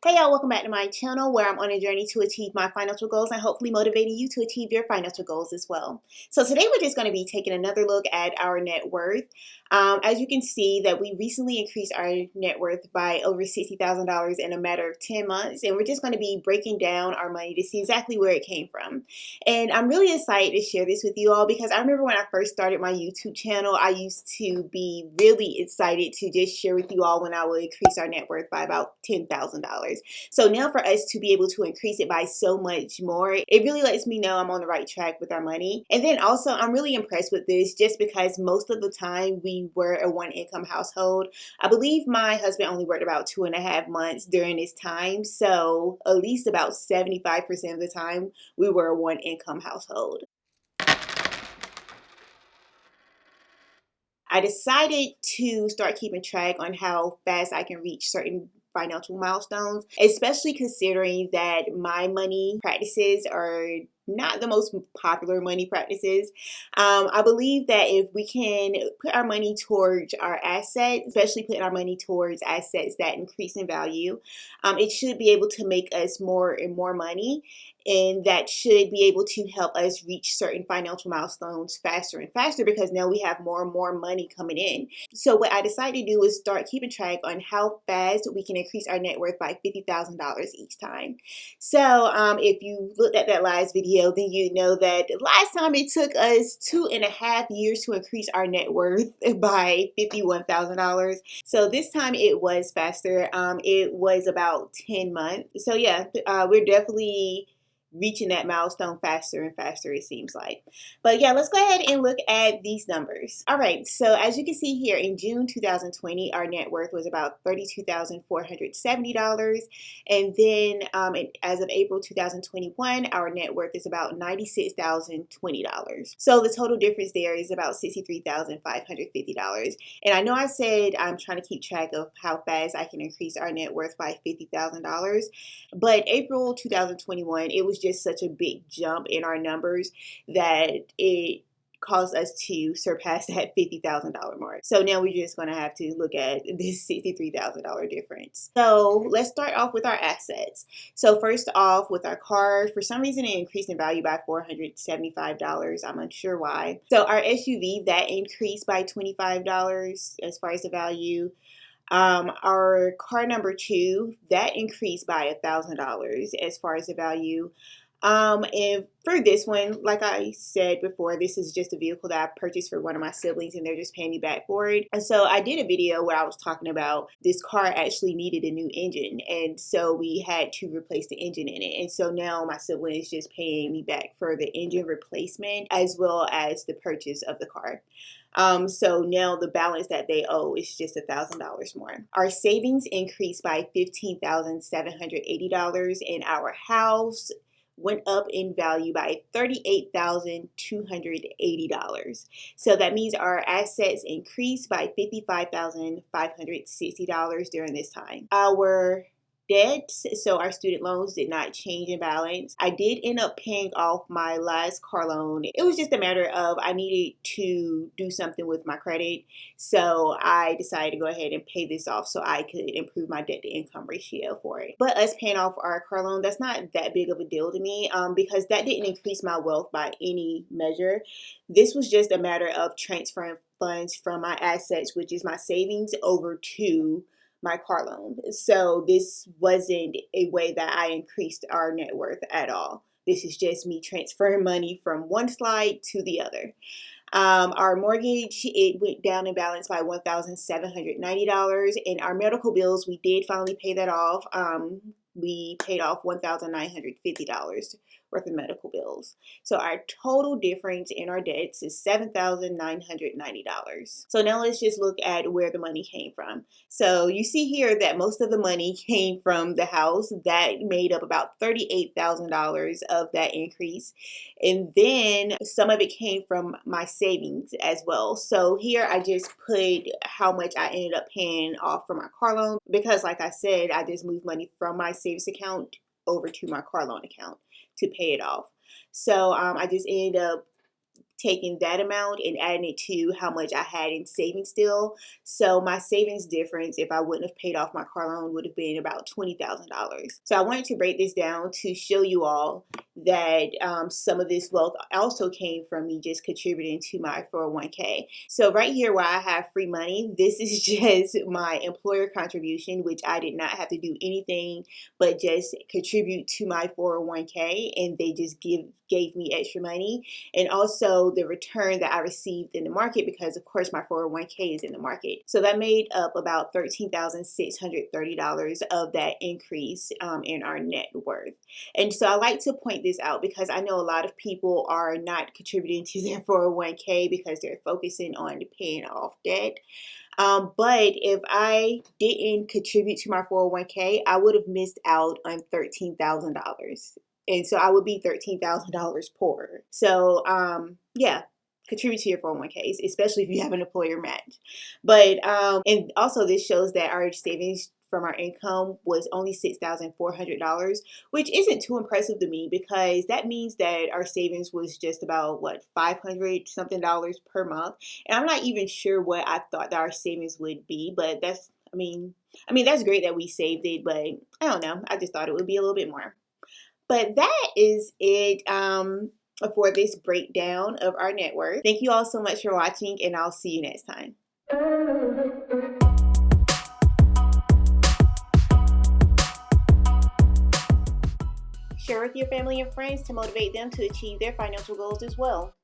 Hey y'all, welcome back to my channel where I'm on a journey to achieve my financial goals and hopefully motivating you to achieve your financial goals as well. So today we're just going to be taking another look at our net worth. As you can see that we recently increased our net worth by over $60,000 in a matter of 10 months. And we're just going to be breaking down our money to see exactly where it came from. And I'm really excited to share this with you all because I remember when I first started my YouTube channel, I used to be really excited to just share with you all when I would increase our net worth by about $10,000. So now for us to be able to increase it by so much more, it really lets me know I'm on the right track with our money. And then also I'm really impressed with this just because most of the time we were a one income household. I believe my husband only worked about 2.5 months during this time. So at least about 75% of the time we were a one income household. I decided to start keeping track on how fast I can reach certain financial milestones, especially considering that my money practices are not the most popular money practices. I believe that if we can put our money towards our assets, especially putting our money towards assets that increase in value, it should be able to make us more and more money. And that should be able to help us reach certain financial milestones faster and faster because now we have more and more money coming in. So what I decided to do is start keeping track on how fast we can increase our net worth by $50,000 each time. So if you looked at that last video, then you know that last time it took us 2.5 years to increase our net worth by $51,000. So this time it was faster. It was about 10 months. So yeah, we're definitely reaching that milestone faster and faster, it seems like. But yeah, let's go ahead and look at these numbers. All right, so as you can see here, in June 2020, our net worth was about $32,470. And then as of April 2021, our net worth is about $96,020. So the total difference there is about $63,550. And I know I said I'm trying to keep track of how fast I can increase our net worth by $50,000. But April 2021, it was just such a big jump in our numbers that it caused us to surpass that $50,000 mark. So now we're just going to have to look at this $63,000 difference. So let's start off with our assets. So first off, with our car, for some reason it increased in value by $475. I'm unsure why. So our SUV, that increased by $25 as far as the value. Our car number 2, that increased by $1,000 as far as the value. And for this one, like I said before, this is just a vehicle that I purchased for one of my siblings and they're just paying me back for it. And so I did a video where I was talking about this car actually needed a new engine. And so we had to replace the engine in it. And so now my sibling is just paying me back for the engine replacement as well as the purchase of the car. So now the balance that they owe is just $1,000 more. Our savings increased by $15,780 and our house went up in value by $38,280. So that means our assets increased by $55,560 during this time. Our debts, so our student loans did not change in balance. I did end up paying off my last car loan. It was just a matter of I needed to do something with my credit. So I decided to go ahead and pay this off so I could improve my debt to income ratio for it. But us paying off our car loan, that's not that big of a deal to me because that didn't increase my wealth by any measure. This was just a matter of transferring funds from my assets, which is my savings, over to my car loan. So this wasn't a way that I increased our net worth at all. This is just me transferring money from one slide to the other. Our mortgage, it went down in balance by $1,790. And our medical bills, we did finally pay that off. We paid off $1,950 worth of medical bills. So our total difference in our debts is $7,990. So now let's just look at where the money came from. So you see here that most of the money came from the house. That made up about $38,000 of that increase. And then some of it came from my savings as well. So here I just put how much I ended up paying off for my car loan because like I said, I just moved money from my savings account over to my car loan account to pay it off. So I just ended up taking that amount and adding it to how much I had in savings still. So my savings difference, if I wouldn't have paid off my car loan, would have been about $20,000. So I wanted to break this down to show you all that some of this wealth also came from me just contributing to my 401k. So right here where I have free money, this is just my employer contribution, which I did not have to do anything but just contribute to my 401k, and they just gave me extra money. And also the return that I received in the market, because of course my 401k is in the market. So that made up about $13,630 of that increase in our net worth. And so I like to point this out because I know a lot of people are not contributing to their 401k because they're focusing on paying off debt. But if I didn't contribute to my 401k, I would have missed out on $13,000. And so I would be $13,000 poorer. So, yeah, contribute to your 401ks, especially if you have an employer match. But, and also this shows that our savings from our income was only $6,400, which isn't too impressive to me because that means that our savings was just about $500 something per month. And I'm not even sure what I thought that our savings would be, but that's, I mean, that's great that we saved it, but I don't know. I just thought it would be a little bit more. But that is it for this breakdown of our net worth. Thank you all so much for watching, and I'll see you next time. Share with your family and friends to motivate them to achieve their financial goals as well.